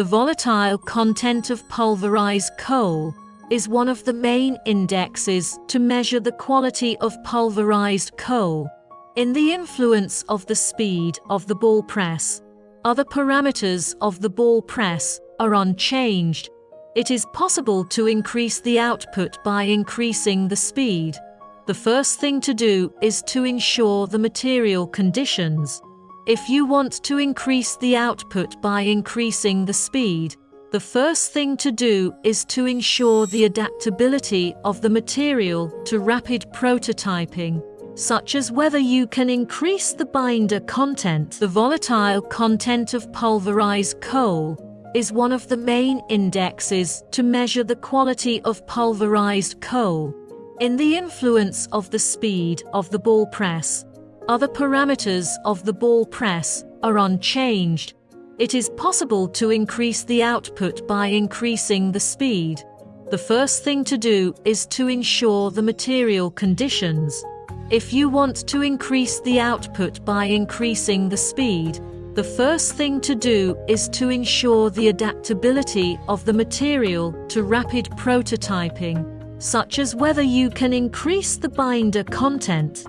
The volatile content of pulverized coal is one of the main indexes to measure the quality of pulverized coal. In the influence of the speed of the ball press, other parameters of the ball press are unchanged. It is possible to increase the output by increasing the speed. The first thing to do is to ensure the material conditions. If you want to increase the output by increasing the speed, the first thing to do is to ensure the adaptability of the material to rapid prototyping, such as whether you can increase the binder content. The volatile content of pulverized coal is one of the main indexes to measure the quality of pulverized coal. In the influence of the speed of the ball press, other parameters of the ball press are unchanged. It is possible to increase the output by increasing the speed. The first thing to do is to ensure the material conditions. If you want to increase the output by increasing the speed, the first thing to do is to ensure the adaptability of the material to rapid prototyping, such as whether you can increase the binder content.